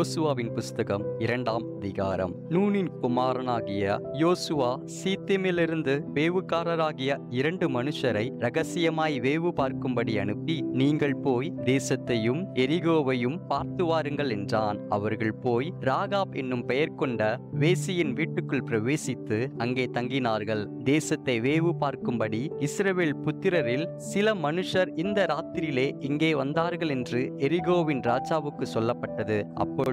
யோசுவாவின் புஸ்தகம் 2ஆம் அதிகாரம். நூனின் குமாரனாகிய யோசுவா சீத்திமிலிருந்து வேவுக்காரராகிய 2 மனுஷரை இரகசியமாய் வேவு பார்க்கும்படி அனுப்பி, நீங்கள் போய் தேசத்தையும் எரிகோவையும் பார்த்து வாருங்கள் என்றான். அவர்கள் போய் ராகாப் என்னும் பெயர் கொண்ட வேசியின் வீட்டுக்குள் பிரவேசித்து அங்கே தங்கினார்கள். தேசத்தை வேவு பார்க்கும்படி இஸ்ரவேல் புத்திரரில் சில மனுஷர் இந்த ராத்திரியிலே இங்கே வந்தார்கள் என்று எரிகோவின் ராஜாவுக்கு சொல்லப்பட்டது. அப்பொழுது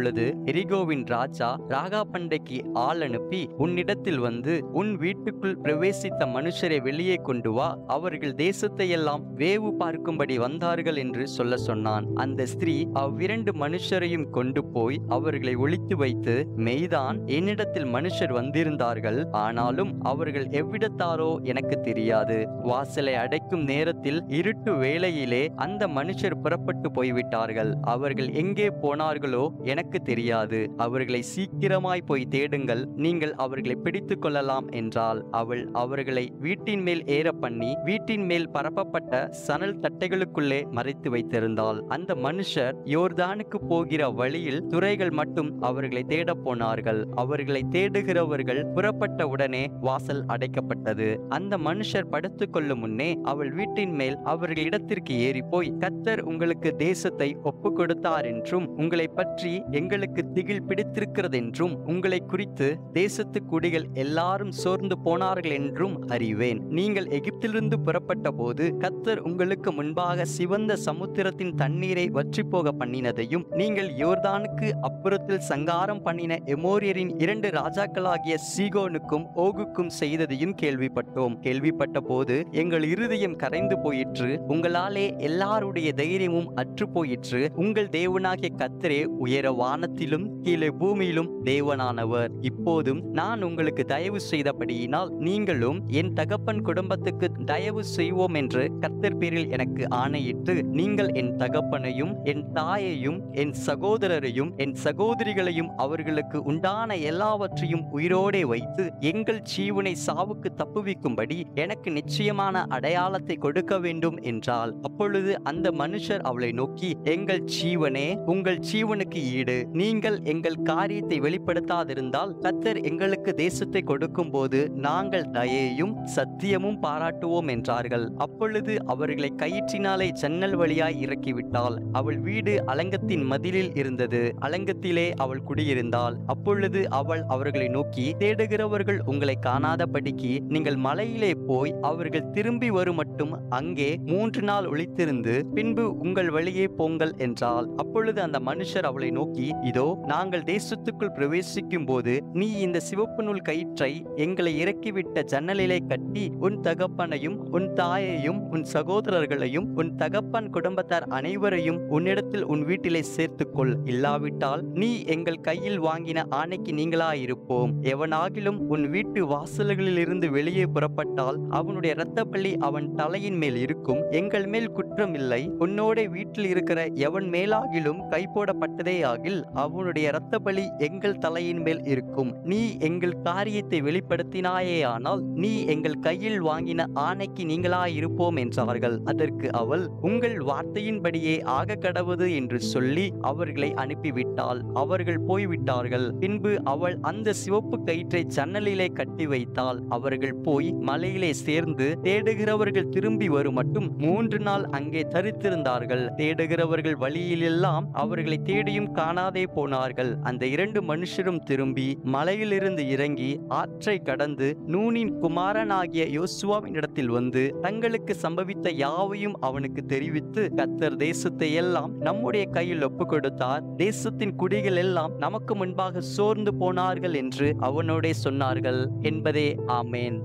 எரிகோவின் ராஜா ராகாப் பண்டைக்கு ஆள் அனுப்பி, உன்னிடத்தில் வந்து உன் வீட்டுக்குள் பிரவேசித்த மனுஷரை வெளியே கொண்டு வா, அவர்கள் தேசத்தை எல்லாம் வேவு பார்க்கும்படி வந்தார்கள் என்று சொல்ல சொன்னான். அந்த ஸ்திரீ அவ்விரண்டு மனுஷரையும் கொண்டு போய் அவர்களை ஒளித்து வைத்து, மெய்தான் என்னிடத்தில் மனுஷர் வந்திருந்தார்கள், ஆனாலும் அவர்கள் எவ்விடத்தாரோ எனக்கு தெரியாது. வாசலை அடைக்கும் நேரத்தில் இருட்டு வேளையிலே அந்த மனுஷர் புறப்பட்டு போய்விட்டார்கள். அவர்கள் எங்கே போனார்களோ எனக்கு தெரியாது. அவர்களை சீக்கிரமாய் போய் தேடுங்கள், நீங்கள் அவர்களை பிடித்துக் கொள்ளலாம் என்றாள். அவள் அவர்களை வீட்டின் மேல் ஏற பண்ணி வீட்டின் மேல் பரப்பப்பட்ட சணல் தட்டைகளுக்குள்ளே மறைத்து வைத்திருந்தாள். அந்த மனுஷர் யோர்தானுக்கு போகிற வழியில் துரைகள் மட்டும் அவர்களை தேட போனார்கள். அவர்களை தேடுகிறவர்கள் புறப்பட்ட உடனே வாசல் அடைக்கப்பட்டது. அந்த மனுஷர் படுத்துக் கொள்ளும் முன்னே அவள் வீட்டின் மேல் அவர்கள் இடத்திற்கு ஏறி போய், கர்த்தர் உங்களுக்கு தேசத்தை ஒப்பு கொடுத்தார் என்றும், உங்களை பற்றி எங்களுக்கு திகில் பிடித்திருக்கிறதென்றும், உங்களை குறித்து தேசத்து குடிகள் எல்லாரும் சோர்ந்து போனார்கள் என்றும் அறிவேன். நீங்கள் எகிப்திலிருந்து புறப்பட்ட போது கர்த்தர் உங்களுக்கு முன்பாக சிவந்த சமுத்திரத்தின் தண்ணீரை வற்றி போக பண்ணினதையும், நீங்கள் யோர்தானுக்கு அப்புறத்தில் சங்காரம் பண்ணின எமோரியரின் 2 ராஜாக்களாகிய சீகோனுக்கும் ஓகுக்கும் செய்ததையும் கேள்விப்பட்டோம். கேள்விப்பட்ட போது எங்கள் இருதயம் கரைந்து போயிற்று, உங்களாலே எல்லாருடைய தைரியமும் அற்று போயிற்று. உங்கள் தேவனாகிய கர்த்தரே உயர வானத்திலும் கீழே பூமியிலும் தேவனானவர். இப்போதும் நான் உங்களுக்கு தயவு செய்தபடியினால் நீங்களும் என் தகப்பன் குடும்பத்துக்கு தயவு செய்வோம் என்று கர்த்தர் பேரில் எனக்கு ஆணையிட்டு, நீங்கள் என் தகப்பனையும் என் தாயையும் என் சகோதரரையும் என் சகோதரிகளையும் அவர்களுக்கு உண்டான எல்லாவற்றையும் உயிரோடே வைத்து எங்கள் ஜீவனை சாவுக்கு தப்புவிக்கும்படி எனக்கு நிச்சயமான அடையாளத்தை கொடுக்க வேண்டும் என்றாள். அப்பொழுது அந்த மனுஷர் அவளை நோக்கி, எங்கள் ஜீவனே, உங்கள் ஜீவனுக்கு ஈடு, நீங்கள் எங்கள் காரியத்தை வெளிப்படுத்தாதிருந்தால் கர்த்தர் எங்களுக்கு தேசத்தை கொடுக்கும் போது நாங்கள் தயையும் சத்தியமும் பாராட்டுவோம் என்றார்கள். அப்பொழுது அவர்களை கயிற்றினாலே ஜன்னல் வழியாய் இறக்கிவிட்டாள். அவள் வீடு அலங்கத்தின் மதிலில் இருந்தது. அலங்கத்திலே அவள் குடியிருந்தாள். அப்பொழுது அவள் அவர்களை நோக்கி, தேடுகிறவர்கள் உங்களை காணாதபடிக்கு நீங்கள் மலையிலே போய் அவர்கள் திரும்பி வரும் மட்டும் அங்கே 3 நாள் ஒளித்திருந்து பின்பு உங்கள் வழியே போங்கள் என்றாள். அப்பொழுது அந்த மனுஷர் அவளை நோக்கி, இதோ நாங்கள் தேசத்துக்குள் பிரவேசிக்கும் போது நீ இந்த சிவப்பு நூல் கயிற்றை எங்களை இறக்கிவிட்ட ஜன்னலிலே கட்டி உன் தகப்பனையும் உன் தாயையும் உன் சகோதரர்களையும் உன் தகப்பன் குடும்பத்தார் அனைவரையும் உன்னிடத்தில் உன் வீட்டிலே சேர்த்துக்கொள். இல்லாவிட்டால் நீ எங்கள் கையில் வாங்கின ஆணைக்கு நீங்களாயிருப்போம். எவனாகிலும் உன் வீட்டு வாசல்களில் இருந்து வெளியே புறப்பட்டால் அவனுடைய இரத்தப்பழி அவன் தலையின் மேல் இருக்கும். எங்கள் மேல் குற்றம் இல்லை. உன்னோட வீட்டில் இருக்கிற எவன் மேலாகிலும் கை போடப்பட்டதே ஆகில் அவனுடைய இரத்தப்பழி எங்கள் தலையின் மேல் இருக்கும். நீ எங்கள் காரியத்தை வெளிப்படுத்தினாயே ஆனால் நீ எங்கள் கையில் வாங்கின ஆணைக்கு நீங்களாயிருப்போம் என்றார்கள். அதற்கு அவள், உங்கள் வார்த்தையின்படியே ஆக கடவது என்று சொல்லி அவர்களை அனுப்பிவிட்டாள். அவர்கள் போய்விட்டார்கள். பின்பு அவள் அந்த சிவப்பு கயிற்றை ஜன்னலிலே கட்டி வைத்தாள். அவர்கள் போய் மலையிலே சேர்ந்து தேடுகிறவர்கள் திரும்பி வரும் மட்டும் 3 நாள் அங்கே தரித்திருந்தார்கள். தேடுகிறவர்கள் வழியிலெல்லாம் அவர்களை தேடியும் காணாதே போனார்கள். அந்த 2 மனுஷரும் திரும்பி மலையிலிருந்து இறங்கி ஆற்றை கடந்து நூனின் குமாரனாகிய யோசுவாவின் இடத்தில் வந்து தங்களுக்கு சம்பவித்த யாவையும் அவனுக்கு தெரிவித்து, கர்த்தர் தேசத்தை எல்லாம் நம்முடைய கையில் ஒப்பு கொடுத்தார், தேசத்தின் குடிகள் எல்லாம் நமக்கு முன்பாக சோர்ந்து போனார்கள் என்று அவனோடே சொன்னார்கள் என்பதே. ஆமேன்.